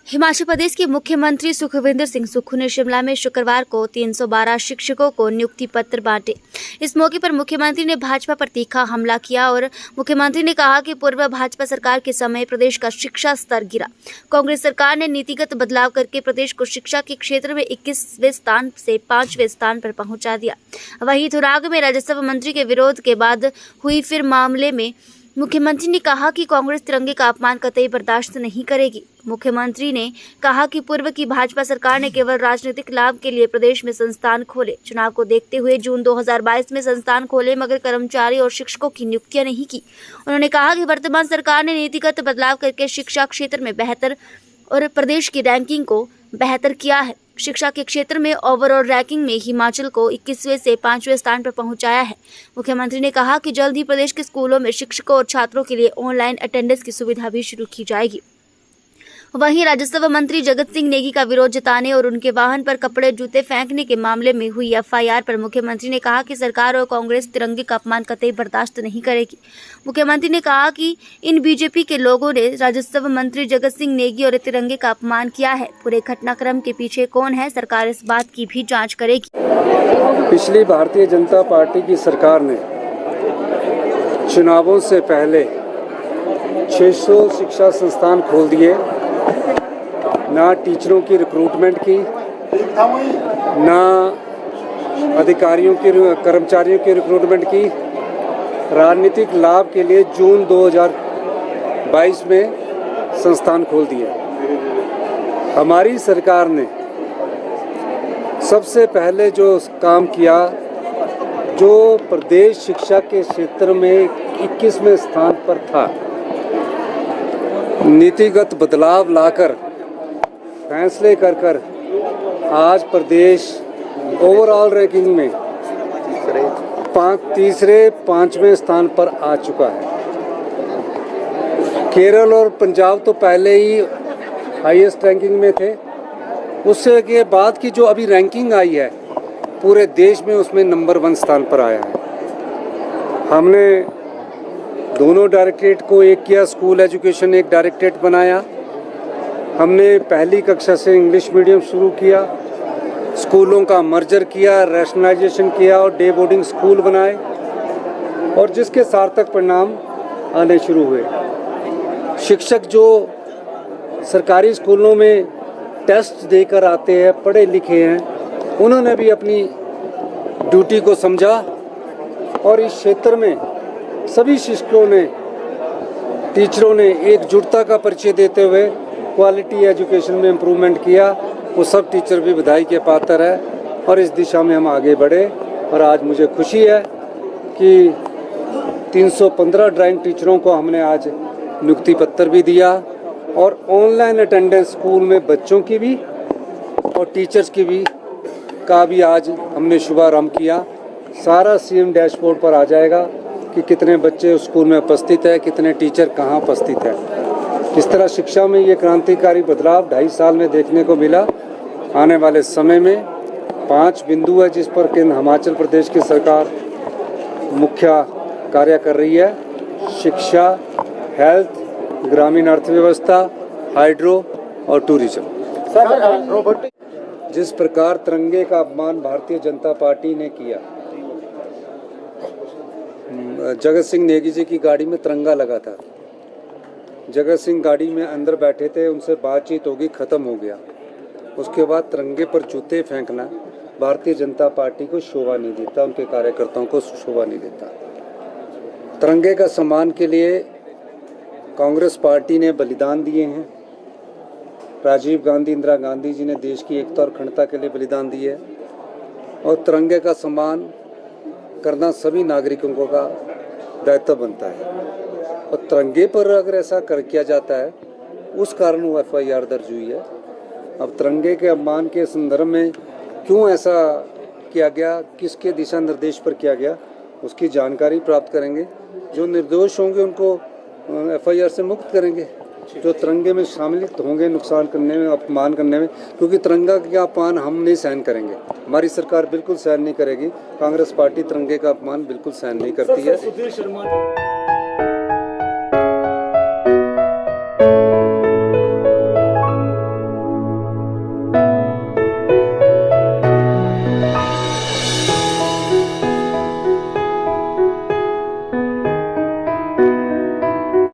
हिमाचल प्रदेश के मुख्यमंत्री सुखविंदर सिंह सुक्खू ने शिमला में शुक्रवार को 312 शिक्षकों को नियुक्ति पत्र बांटे। इस मौके पर मुख्यमंत्री ने भाजपा पर तीखा हमला किया और मुख्यमंत्री ने कहा कि पूर्व भाजपा सरकार के समय प्रदेश का शिक्षा स्तर गिरा। कांग्रेस सरकार ने नीतिगत बदलाव करके प्रदेश को शिक्षा के क्षेत्र में 21वें स्थान से 5वें स्थान पर पहुंचा दिया। वहीं थुराग में राजस्व मंत्री के विरोध के बाद हुई फिर मामले में मुख्यमंत्री ने कहा कि कांग्रेस तिरंगे का अपमान कतई बर्दाश्त नहीं करेगी। मुख्यमंत्री ने कहा कि पूर्व की भाजपा सरकार ने केवल राजनीतिक लाभ के लिए प्रदेश में संस्थान खोले। चुनाव को देखते हुए जून 2022 में संस्थान खोले मगर कर्मचारी और शिक्षकों की नियुक्तियां नहीं की। उन्होंने कहा कि वर्तमान सरकार ने नीतिगत बदलाव करके शिक्षा क्षेत्र में बेहतर और प्रदेश की रैंकिंग को बेहतर किया है। शिक्षा के क्षेत्र में ओवरऑल रैंकिंग में हिमाचल को 21वें से 5वें स्थान पर पहुंचाया है। मुख्यमंत्री ने कहा कि जल्द ही प्रदेश के स्कूलों में शिक्षकों और छात्रों के लिए ऑनलाइन अटेंडेंस की सुविधा भी शुरू की जाएगी। वहीं राजस्व मंत्री जगत सिंह नेगी का विरोध जताने और उनके वाहन पर कपड़े जूते फेंकने के मामले में हुई एफआईआर पर मुख्यमंत्री ने कहा कि सरकार और कांग्रेस तिरंगे का अपमान कतई बर्दाश्त नहीं करेगी। मुख्यमंत्री ने कहा कि इन बीजेपी के लोगों ने राजस्व मंत्री जगत सिंह नेगी और तिरंगे का अपमान किया है। पूरे घटनाक्रम के पीछे कौन है, सरकार इस बात की भी जाँच करेगी। पिछली भारतीय जनता पार्टी की सरकार ने चुनावों से पहले 600 शिक्षा संस्थान खोल दिए। ना टीचरों की रिक्रूटमेंट की, ना अधिकारियों की कर्मचारियों की रिक्रूटमेंट की। राजनीतिक लाभ के लिए जून 2022 में संस्थान खोल दिए। हमारी सरकार ने सबसे पहले जो काम किया, जो प्रदेश शिक्षा के क्षेत्र में 21वें स्थान पर था, नीतिगत बदलाव लाकर फैसले कर आज प्रदेश ओवरऑल रैंकिंग में तीसरे 5वें स्थान पर आ चुका है। केरल और पंजाब तो पहले ही हाईएस्ट रैंकिंग में थे। उससे के बाद की जो अभी रैंकिंग आई है पूरे देश में, उसमें नंबर 1 स्थान पर आया है। हमने दोनों डायरेक्टरेट को एक किया, स्कूल एजुकेशन एक डायरेक्टरेट बनाया। हमने पहली कक्षा से इंग्लिश मीडियम शुरू किया, स्कूलों का मर्जर किया, रैशनलाइजेशन किया और डे बोर्डिंग स्कूल बनाए और जिसके सार्थक परिणाम आने शुरू हुए। शिक्षक जो सरकारी स्कूलों में टेस्ट देकर आते हैं, पढ़े लिखे हैं, उन्होंने भी अपनी ड्यूटी को समझा और इस क्षेत्र में सभी शिक्षकों ने, टीचरों ने एकजुटता का परिचय देते हुए क्वालिटी एजुकेशन में इम्प्रूवमेंट किया। वो सब टीचर भी बधाई के पात्र है और इस दिशा में हम आगे बढ़े। और आज मुझे खुशी है कि 315 ड्राइंग टीचरों को हमने आज नियुक्ति पत्र भी दिया और ऑनलाइन अटेंडेंस स्कूल में बच्चों की भी और टीचर्स की भी का भी आज हमने शुभारंभ किया। सारा सीएम डैशबोर्ड पर आ जाएगा कि कितने बच्चे उस स्कूल में उपस्थित है, कितने टीचर कहाँ उपस्थित है। इस तरह शिक्षा में ये क्रांतिकारी बदलाव 2.5 साल में देखने को मिला। आने वाले समय में 5 बिंदु है जिस पर केंद्र हिमाचल प्रदेश की सरकार मुख्य कार्य कर रही है: शिक्षा, हेल्थ, ग्रामीण अर्थव्यवस्था, हाइड्रो और टूरिज्म। जिस प्रकार तिरंगे का अपमान भारतीय जनता पार्टी ने किया, जगत सिंह नेगी जी की गाड़ी में तिरंगा लगा था। जगत सिंह गाड़ी में अंदर बैठे थे, उनसे बातचीत होगी, ख़त्म हो गया। उसके बाद तिरंगे पर जूते फेंकना भारतीय जनता पार्टी को शोभा नहीं देता, उनके कार्यकर्ताओं को शोभा नहीं देता। तिरंगे का सम्मान के लिए कांग्रेस पार्टी ने बलिदान दिए हैं। राजीव गांधी, इंदिरा गांधी जी ने देश की एकता और अखंडता के लिए बलिदान दिए और तिरंगे का सम्मान करना सभी नागरिकों का दायित्व बनता है। और तिरंगे पर अगर ऐसा किया जाता है, उस कारण वो एफआईआर दर्ज हुई है। अब तिरंगे के अपमान के संदर्भ में क्यों ऐसा किया गया, किसके दिशा निर्देश पर किया गया, उसकी जानकारी प्राप्त करेंगे। जो निर्दोष होंगे उनको एफआईआर से मुक्त करेंगे। जो तिरंगे में शामिल होंगे नुकसान करने में, अपमान करने में, क्योंकि तिरंगा का अपमान हम नहीं सहन करेंगे, हमारी सरकार बिल्कुल सहन नहीं करेगी। कांग्रेस पार्टी तिरंगे का अपमान बिल्कुल सहन नहीं करती है।